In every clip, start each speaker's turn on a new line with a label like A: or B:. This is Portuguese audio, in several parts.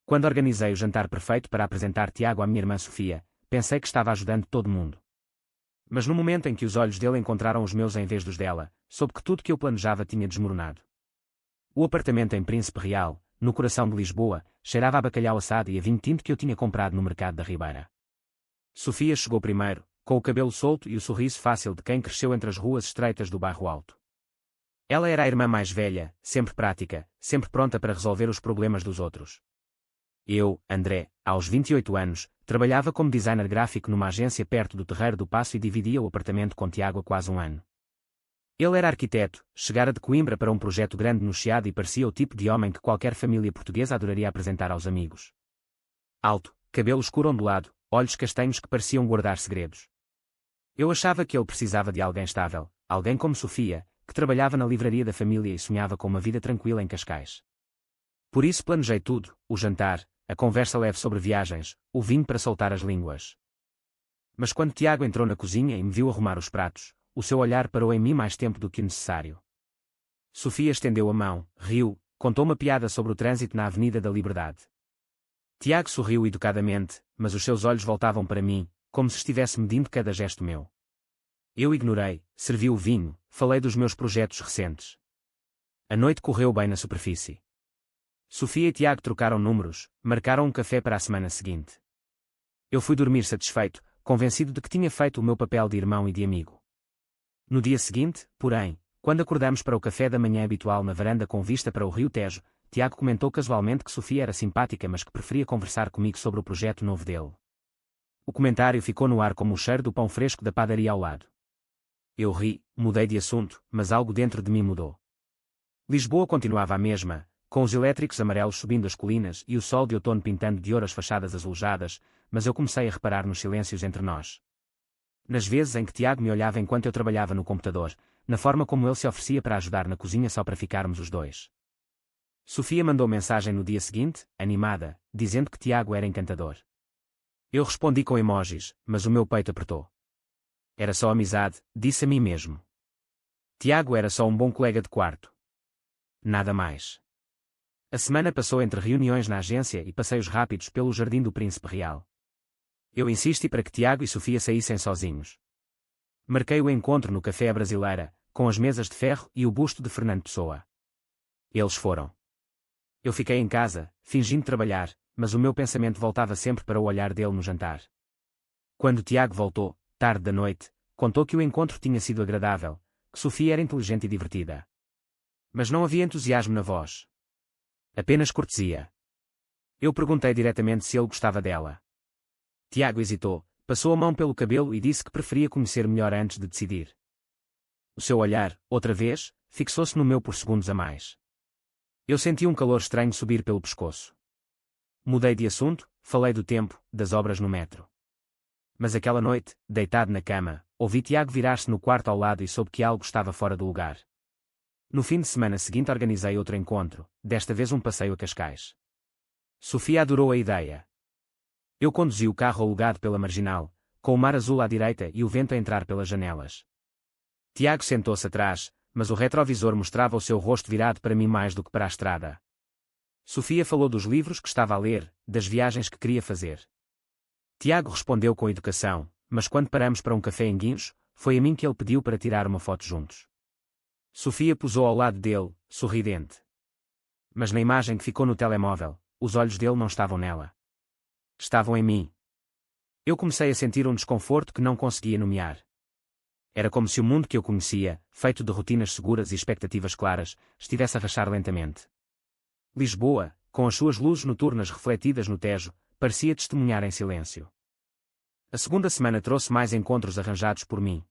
A: Quando organizei o jantar perfeito para apresentar Tiago à minha irmã Sofia, pensei que estava ajudando todo mundo. Mas no momento em que os olhos dele encontraram os meus em vez dos dela, soube que tudo que eu planejava tinha desmoronado. O apartamento em Príncipe Real, no coração de Lisboa, cheirava a bacalhau assado e a vinho tinto que eu tinha comprado no mercado da Ribeira. Sofia chegou primeiro, com o cabelo solto e o sorriso fácil de quem cresceu entre as ruas estreitas do bairro Alto. Ela era a irmã mais velha, sempre prática, sempre pronta para resolver os problemas dos outros. Eu, André, aos 28 anos, trabalhava como designer gráfico numa agência perto do Terreiro do Paço e dividia o apartamento com Tiago há quase um ano. Ele era arquiteto, chegara de Coimbra para um projeto grande no Chiado e parecia o tipo de homem que qualquer família portuguesa adoraria apresentar aos amigos. Alto, cabelo escuro ondulado, olhos castanhos que pareciam guardar segredos. Eu achava que ele precisava de alguém estável, alguém como Sofia, que trabalhava na livraria da família e sonhava com uma vida tranquila em Cascais. Por isso planejei tudo, o jantar, a conversa leve sobre viagens, o vinho para soltar as línguas. Mas quando Tiago entrou na cozinha e me viu arrumar os pratos, o seu olhar parou em mim mais tempo do que necessário. Sofia estendeu a mão, riu, contou uma piada sobre o trânsito na Avenida da Liberdade. Tiago sorriu educadamente, mas os seus olhos voltavam para mim, como se estivesse medindo cada gesto meu. Eu ignorei, servi o vinho, falei dos meus projetos recentes. A noite correu bem na superfície. Sofia e Tiago trocaram números, marcaram um café para a semana seguinte. Eu fui dormir satisfeito, convencido de que tinha feito o meu papel de irmão e de amigo. No dia seguinte, porém, quando acordamos para o café da manhã habitual na varanda com vista para o Rio Tejo, Tiago comentou casualmente que Sofia era simpática mas que preferia conversar comigo sobre o projeto novo dele. O comentário ficou no ar como o cheiro do pão fresco da padaria ao lado. Eu ri, mudei de assunto, mas algo dentro de mim mudou. Lisboa continuava a mesma, com os elétricos amarelos subindo as colinas e o sol de outono pintando de ouro as fachadas azulejadas, mas eu comecei a reparar nos silêncios entre nós. Nas vezes em que Tiago me olhava enquanto eu trabalhava no computador, na forma como ele se oferecia para ajudar na cozinha só para ficarmos os dois. Sofia mandou mensagem no dia seguinte, animada, dizendo que Tiago era encantador. Eu respondi com emojis, mas o meu peito apertou. Era só amizade, disse a mim mesmo. Tiago era só um bom colega de quarto. Nada mais. A semana passou entre reuniões na agência e passeios rápidos pelo Jardim do Príncipe Real. Eu insisti para que Tiago e Sofia saíssem sozinhos. Marquei o encontro no Café à Brasileira, com as mesas de ferro e o busto de Fernando Pessoa. Eles foram. Eu fiquei em casa, fingindo trabalhar, mas o meu pensamento voltava sempre para o olhar dele no jantar. Quando Tiago voltou, tarde da noite, contou que o encontro tinha sido agradável, que Sofia era inteligente e divertida. Mas não havia entusiasmo na voz. Apenas cortesia. Eu perguntei diretamente se ele gostava dela. Tiago hesitou, passou a mão pelo cabelo e disse que preferia conhecer melhor antes de decidir. O seu olhar, outra vez, fixou-se no meu por segundos a mais. Eu senti um calor estranho subir pelo pescoço. Mudei de assunto, falei do tempo, das obras no metro. Mas aquela noite, deitado na cama, ouvi Tiago virar-se no quarto ao lado e soube que algo estava fora do lugar. No fim de semana seguinte organizei outro encontro, desta vez um passeio a Cascais. Sofia adorou a ideia. Eu conduzi o carro alugado pela Marginal, com o mar azul à direita e o vento a entrar pelas janelas. Tiago sentou-se atrás, mas o retrovisor mostrava o seu rosto virado para mim mais do que para a estrada. Sofia falou dos livros que estava a ler, das viagens que queria fazer. Tiago respondeu com educação, mas quando paramos para um café em Guincho, foi a mim que ele pediu para tirar uma foto juntos. Sofia posou ao lado dele, sorridente. Mas na imagem que ficou no telemóvel, os olhos dele não estavam nela. Estavam em mim. Eu comecei a sentir um desconforto que não conseguia nomear. Era como se o mundo que eu conhecia, feito de rotinas seguras e expectativas claras, estivesse a rachar lentamente. Lisboa, com as suas luzes noturnas refletidas no Tejo, parecia testemunhar em silêncio. A segunda semana trouxe mais encontros arranjados por mim.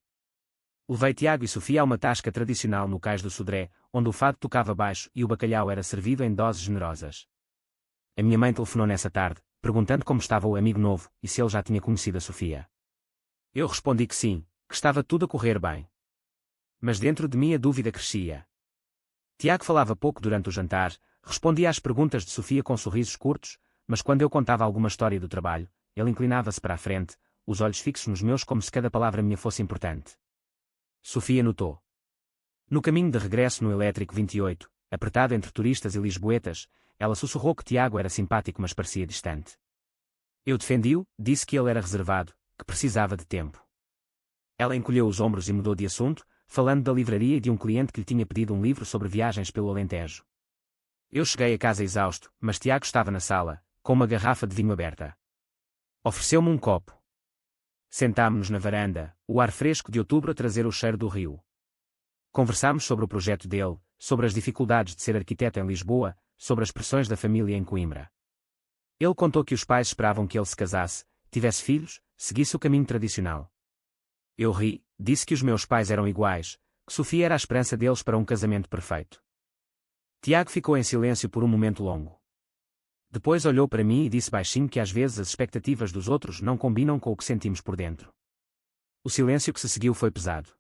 A: Levei Tiago e Sofia a uma tasca tradicional no Cais do Sodré, onde o fado tocava baixo e o bacalhau era servido em doses generosas. A minha mãe telefonou nessa tarde, perguntando como estava o amigo novo e se ele já tinha conhecido a Sofia. Eu respondi que sim, que estava tudo a correr bem. Mas dentro de mim a dúvida crescia. Tiago falava pouco durante o jantar, respondia às perguntas de Sofia com sorrisos curtos, mas quando eu contava alguma história do trabalho, ele inclinava-se para a frente, os olhos fixos nos meus como se cada palavra minha fosse importante. Sofia notou. No caminho de regresso no Elétrico 28, apertado entre turistas e lisboetas, ela sussurrou que Tiago era simpático mas parecia distante. Eu defendi-o, disse que ele era reservado, que precisava de tempo. Ela encolheu os ombros e mudou de assunto, falando da livraria e de um cliente que lhe tinha pedido um livro sobre viagens pelo Alentejo. Eu cheguei a casa exausto, mas Tiago estava na sala, com uma garrafa de vinho aberta. Ofereceu-me um copo. Sentámo-nos na varanda, o ar fresco de outubro a trazer o cheiro do rio. Conversámos sobre o projeto dele, sobre as dificuldades de ser arquiteto em Lisboa, sobre as pressões da família em Coimbra. Ele contou que os pais esperavam que ele se casasse, tivesse filhos, seguisse o caminho tradicional. Eu ri, disse que os meus pais eram iguais, que Sofia era a esperança deles para um casamento perfeito. Tiago ficou em silêncio por um momento longo. Depois olhou para mim e disse baixinho que às vezes as expectativas dos outros não combinam com o que sentimos por dentro. O silêncio que se seguiu foi pesado.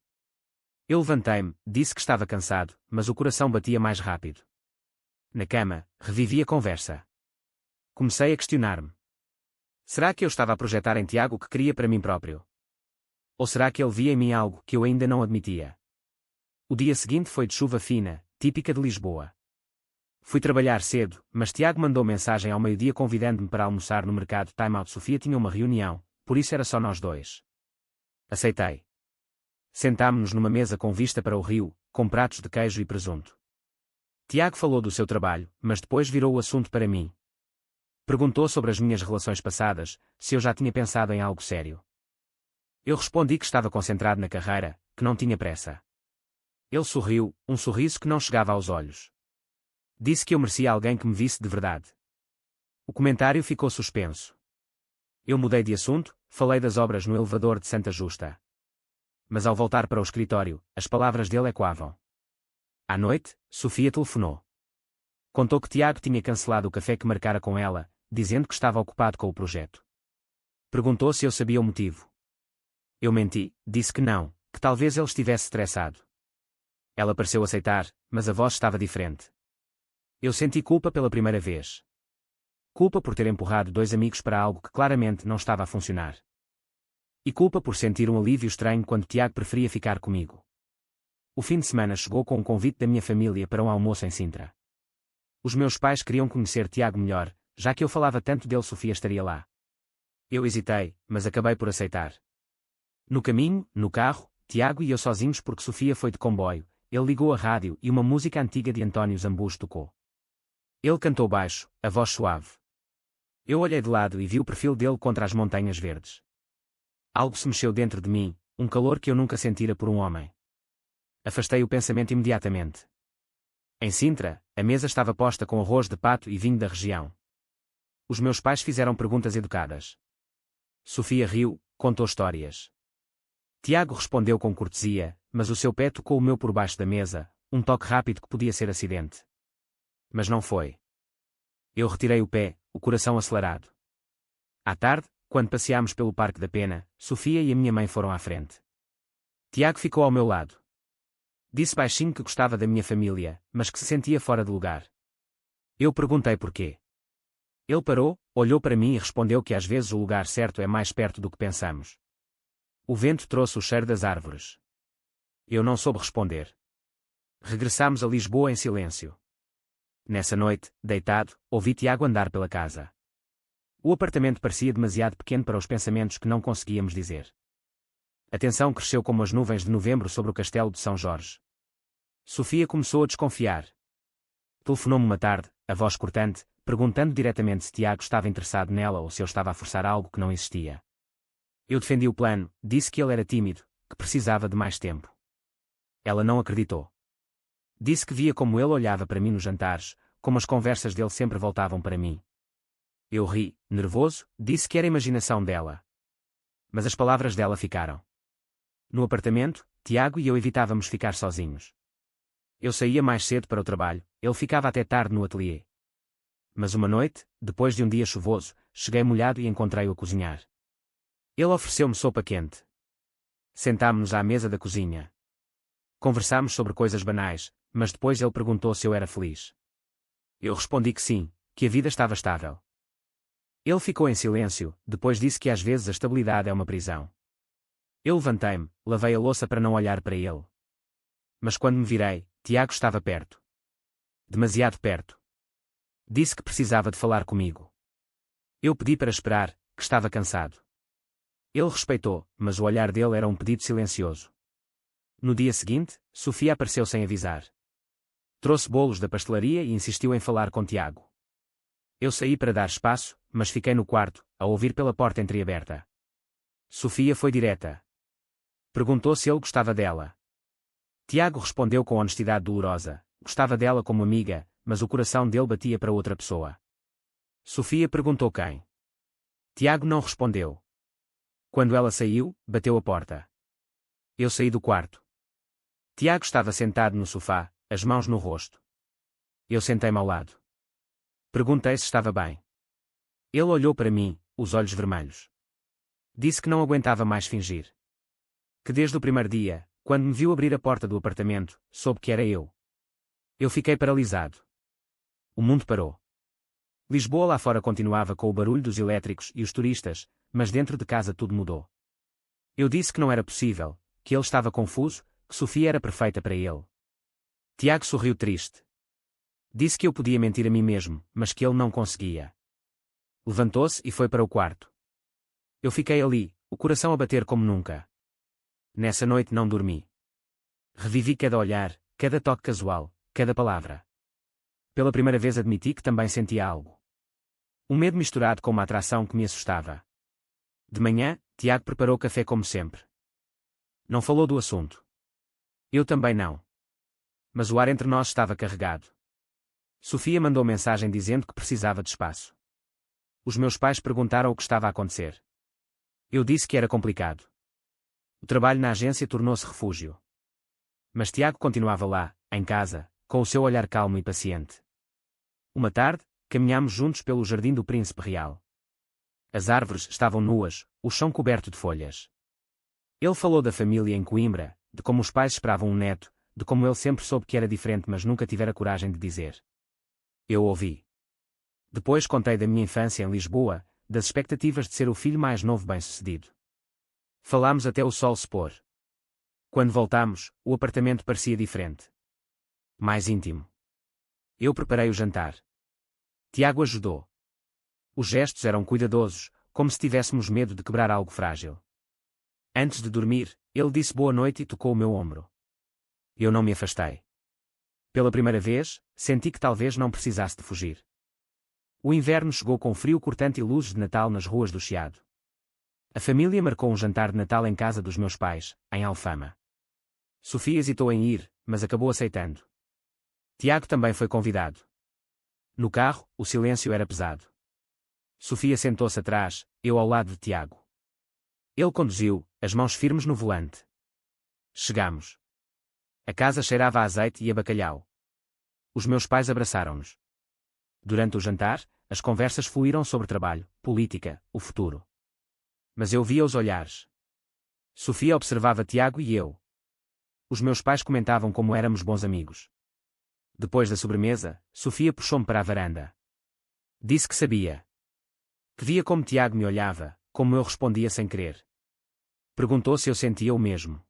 A: Eu levantei-me, disse que estava cansado, mas o coração batia mais rápido. Na cama, revivi a conversa. Comecei a questionar-me. Será que eu estava a projetar em Tiago o que queria para mim próprio? Ou será que ele via em mim algo que eu ainda não admitia? O dia seguinte foi de chuva fina, típica de Lisboa. Fui trabalhar cedo, mas Tiago mandou mensagem ao meio-dia convidando-me para almoçar no mercado Time Out. Sofia tinha uma reunião, por isso era só nós dois. Aceitei. Sentámo-nos numa mesa com vista para o rio, com pratos de queijo e presunto. Tiago falou do seu trabalho, mas depois virou o assunto para mim. Perguntou sobre as minhas relações passadas, se eu já tinha pensado em algo sério. Eu respondi que estava concentrado na carreira, que não tinha pressa. Ele sorriu, um sorriso que não chegava aos olhos. Disse que eu merecia alguém que me visse de verdade. O comentário ficou suspenso. Eu mudei de assunto, falei das obras no elevador de Santa Justa. Mas ao voltar para o escritório, as palavras dele ecoavam. À noite, Sofia telefonou. Contou que Tiago tinha cancelado o café que marcara com ela, dizendo que estava ocupado com o projeto. Perguntou se eu sabia o motivo. Eu menti, disse que não, que talvez ele estivesse estressado. Ela pareceu aceitar, mas a voz estava diferente. Eu senti culpa pela primeira vez. Culpa por ter empurrado dois amigos para algo que claramente não estava a funcionar. E culpa por sentir um alívio estranho quando Tiago preferia ficar comigo. O fim de semana chegou com um convite da minha família para um almoço em Sintra. Os meus pais queriam conhecer Tiago melhor, já que eu falava tanto dele. Sofia estaria lá. Eu hesitei, mas acabei por aceitar. No caminho, no carro, Tiago e eu sozinhos porque Sofia foi de comboio, ele ligou a rádio e uma música antiga de António Zambujo tocou. Ele cantou baixo, a voz suave. Eu olhei de lado e vi o perfil dele contra as montanhas verdes. Algo se mexeu dentro de mim, um calor que eu nunca sentira por um homem. Afastei o pensamento imediatamente. Em Sintra, a mesa estava posta com arroz de pato e vinho da região. Os meus pais fizeram perguntas educadas. Sofia riu, contou histórias. Tiago respondeu com cortesia, mas o seu pé tocou o meu por baixo da mesa, um toque rápido que podia ser acidente. Mas não foi. Eu retirei o pé, o coração acelerado. À tarde, quando passeámos pelo Parque da Pena, Sofia e a minha mãe foram à frente. Tiago ficou ao meu lado. Disse baixinho que gostava da minha família, mas que se sentia fora de lugar. Eu perguntei porquê. Ele parou, olhou para mim e respondeu que às vezes o lugar certo é mais perto do que pensamos. O vento trouxe o cheiro das árvores. Eu não soube responder. Regressámos a Lisboa em silêncio. Nessa noite, deitado, ouvi Tiago andar pela casa. O apartamento parecia demasiado pequeno para os pensamentos que não conseguíamos dizer. A tensão cresceu como as nuvens de novembro sobre o castelo de São Jorge. Sofia começou a desconfiar. Telefonou-me uma tarde, a voz cortante, perguntando diretamente se Tiago estava interessado nela ou se eu estava a forçar algo que não existia. Eu defendi o plano, disse que ele era tímido, que precisava de mais tempo. Ela não acreditou. Disse que via como ele olhava para mim nos jantares, como as conversas dele sempre voltavam para mim. Eu ri, nervoso, disse que era imaginação dela. Mas as palavras dela ficaram. No apartamento, Tiago e eu evitávamos ficar sozinhos. Eu saía mais cedo para o trabalho, ele ficava até tarde no ateliê. Mas uma noite, depois de um dia chuvoso, cheguei molhado e encontrei-o a cozinhar. Ele ofereceu-me sopa quente. Sentámo-nos à mesa da cozinha. Conversámos sobre coisas banais, mas depois ele perguntou se eu era feliz. Eu respondi que sim, que a vida estava estável. Ele ficou em silêncio, depois disse que às vezes a estabilidade é uma prisão. Eu levantei-me, lavei a louça para não olhar para ele. Mas quando me virei, Tiago estava perto. Demasiado perto. Disse que precisava de falar comigo. Eu pedi para esperar, que estava cansado. Ele respeitou, mas o olhar dele era um pedido silencioso. No dia seguinte, Sofia apareceu sem avisar. Trouxe bolos da pastelaria e insistiu em falar com Tiago. Eu saí para dar espaço, mas fiquei no quarto, a ouvir pela porta entreaberta. Sofia foi direta. Perguntou se ele gostava dela. Tiago respondeu com honestidade dolorosa. Gostava dela como amiga, mas o coração dele batia para outra pessoa. Sofia perguntou quem. Tiago não respondeu. Quando ela saiu, bateu a porta. Eu saí do quarto. Tiago estava sentado no sofá, as mãos no rosto. Eu sentei-me ao lado. Perguntei se estava bem. Ele olhou para mim, os olhos vermelhos. Disse que não aguentava mais fingir. Que desde o primeiro dia, quando me viu abrir a porta do apartamento, soube que era eu. Eu fiquei paralisado. O mundo parou. Lisboa lá fora continuava com o barulho dos elétricos e os turistas, mas dentro de casa tudo mudou. Eu disse que não era possível, que ele estava confuso, que Sofia era perfeita para ele. Tiago sorriu triste. Disse que eu podia mentir a mim mesmo, mas que ele não conseguia. Levantou-se e foi para o quarto. Eu fiquei ali, o coração a bater como nunca. Nessa noite não dormi. Revivi cada olhar, cada toque casual, cada palavra. Pela primeira vez admiti que também sentia algo. Um medo misturado com uma atração que me assustava. De manhã, Tiago preparou café como sempre. Não falou do assunto. Eu também não. Mas o ar entre nós estava carregado. Sofia mandou mensagem dizendo que precisava de espaço. Os meus pais perguntaram o que estava a acontecer. Eu disse que era complicado. O trabalho na agência tornou-se refúgio. Mas Tiago continuava lá, em casa, com o seu olhar calmo e paciente. Uma tarde, caminhámos juntos pelo jardim do Príncipe Real. As árvores estavam nuas, o chão coberto de folhas. Ele falou da família em Coimbra, de como os pais esperavam um neto, de como ele sempre soube que era diferente mas nunca tivera coragem de dizer. Eu ouvi. Depois contei da minha infância em Lisboa, das expectativas de ser o filho mais novo bem-sucedido. Falámos até o sol se pôr. Quando voltámos, o apartamento parecia diferente. Mais íntimo. Eu preparei o jantar. Tiago ajudou. Os gestos eram cuidadosos, como se tivéssemos medo de quebrar algo frágil. Antes de dormir, ele disse boa noite e tocou o meu ombro. Eu não me afastei. Pela primeira vez, senti que talvez não precisasse de fugir. O inverno chegou com frio cortante e luzes de Natal nas ruas do Chiado. A família marcou um jantar de Natal em casa dos meus pais, em Alfama. Sofia hesitou em ir, mas acabou aceitando. Tiago também foi convidado. No carro, o silêncio era pesado. Sofia sentou-se atrás, eu ao lado de Tiago. Ele conduziu, as mãos firmes no volante. Chegamos. A casa cheirava a azeite e a bacalhau. Os meus pais abraçaram-nos. Durante o jantar, as conversas fluíram sobre trabalho, política, o futuro. Mas eu via os olhares. Sofia observava Tiago e eu. Os meus pais comentavam como éramos bons amigos. Depois da sobremesa, Sofia puxou-me para a varanda. Disse que sabia. Que via como Tiago me olhava, como eu respondia sem querer. Perguntou se eu sentia o mesmo.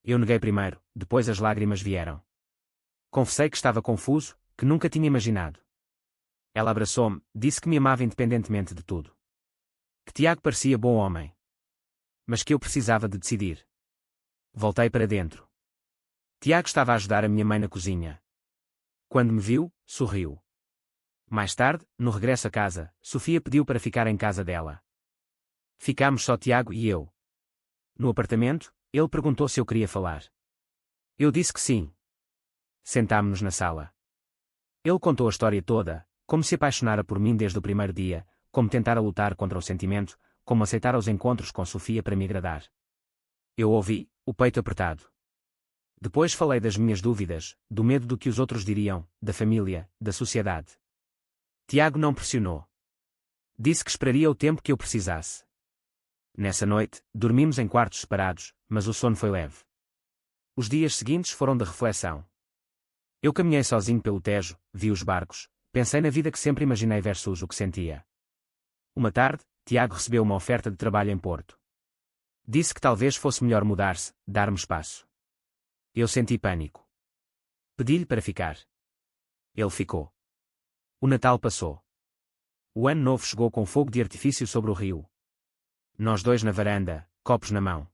A: Eu neguei primeiro, depois as lágrimas vieram. Confessei que estava confuso, que nunca tinha imaginado. Ela abraçou-me, disse que me amava independentemente de tudo. Que Tiago parecia bom homem. Mas que eu precisava de decidir. Voltei para dentro. Tiago estava a ajudar a minha mãe na cozinha. Quando me viu, sorriu. Mais tarde, no regresso a casa, Sofia pediu para ficar em casa dela. Ficámos só Tiago e eu. No apartamento, ele perguntou se eu queria falar. Eu disse que sim. Sentámo-nos na sala. Ele contou a história toda, como se apaixonara por mim desde o primeiro dia, como tentara lutar contra o sentimento, como aceitara os encontros com Sofia para me agradar. Eu ouvi, o peito apertado. Depois falei das minhas dúvidas, do medo do que os outros diriam, da família, da sociedade. Tiago não pressionou. Disse que esperaria o tempo que eu precisasse. Nessa noite, dormimos em quartos separados, mas o sono foi leve. Os dias seguintes foram de reflexão. Eu caminhei sozinho pelo Tejo, vi os barcos, pensei na vida que sempre imaginei versus o que sentia. Uma tarde, Tiago recebeu uma oferta de trabalho em Porto. Disse que talvez fosse melhor mudar-se, dar-me espaço. Eu senti pânico. Pedi-lhe para ficar. Ele ficou. O Natal passou. O Ano Novo chegou com fogo de artifício sobre o rio. Nós dois na varanda, copos na mão.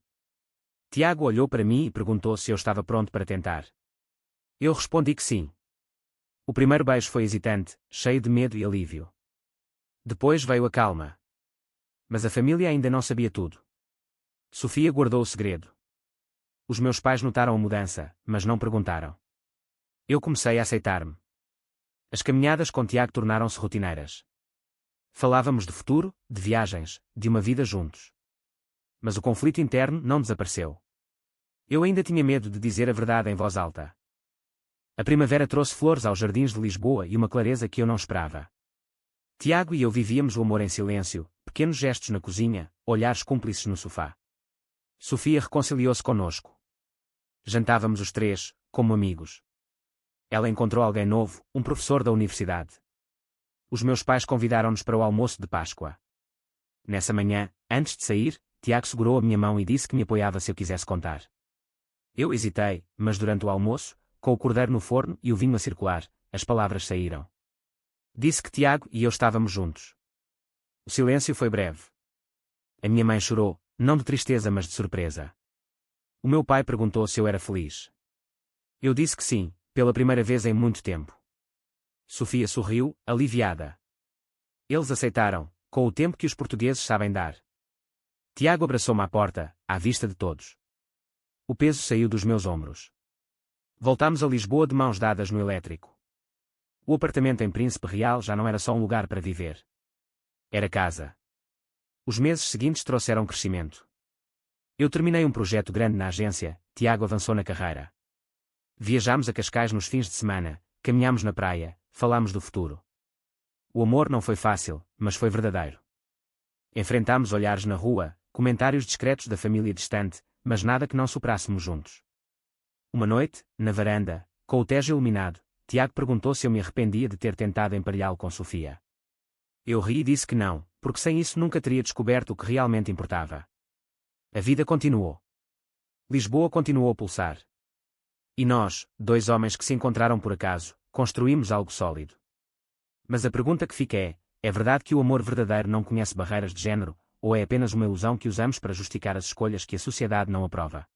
A: Tiago olhou para mim e perguntou se eu estava pronto para tentar. Eu respondi que sim. O primeiro beijo foi hesitante, cheio de medo e alívio. Depois veio a calma. Mas a família ainda não sabia tudo. Sofia guardou o segredo. Os meus pais notaram a mudança, mas não perguntaram. Eu comecei a aceitar-me. As caminhadas com Tiago tornaram-se rotineiras. Falávamos de futuro, de viagens, de uma vida juntos. Mas o conflito interno não desapareceu. Eu ainda tinha medo de dizer a verdade em voz alta. A primavera trouxe flores aos jardins de Lisboa e uma clareza que eu não esperava. Tiago e eu vivíamos o amor em silêncio, pequenos gestos na cozinha, olhares cúmplices no sofá. Sofia reconciliou-se conosco. Jantávamos os três, como amigos. Ela encontrou alguém novo, um professor da universidade. Os meus pais convidaram-nos para o almoço de Páscoa. Nessa manhã, antes de sair, Tiago segurou a minha mão e disse que me apoiava se eu quisesse contar. Eu hesitei, mas durante o almoço, com o cordeiro no forno e o vinho a circular, as palavras saíram. Disse que Tiago e eu estávamos juntos. O silêncio foi breve. A minha mãe chorou, não de tristeza mas de surpresa. O meu pai perguntou se eu era feliz. Eu disse que sim, pela primeira vez em muito tempo. Sofia sorriu, aliviada. Eles aceitaram, com o tempo que os portugueses sabem dar. Tiago abraçou-me à porta, à vista de todos. O peso saiu dos meus ombros. Voltámos a Lisboa de mãos dadas no elétrico. O apartamento em Príncipe Real já não era só um lugar para viver. Era casa. Os meses seguintes trouxeram crescimento. Eu terminei um projeto grande na agência, Tiago avançou na carreira. Viajámos a Cascais nos fins de semana, caminhámos na praia, falámos do futuro. O amor não foi fácil, mas foi verdadeiro. Enfrentámos olhares na rua, comentários discretos da família distante, mas nada que não superássemos juntos. Uma noite, na varanda, com o Tejo iluminado, Tiago perguntou se eu me arrependia de ter tentado emparelhá-lo com Sofia. Eu ri e disse que não, porque sem isso nunca teria descoberto o que realmente importava. A vida continuou. Lisboa continuou a pulsar. E nós, dois homens que se encontraram por acaso, construímos algo sólido. Mas a pergunta que fica é verdade que o amor verdadeiro não conhece barreiras de género, ou é apenas uma ilusão que usamos para justificar as escolhas que a sociedade não aprova?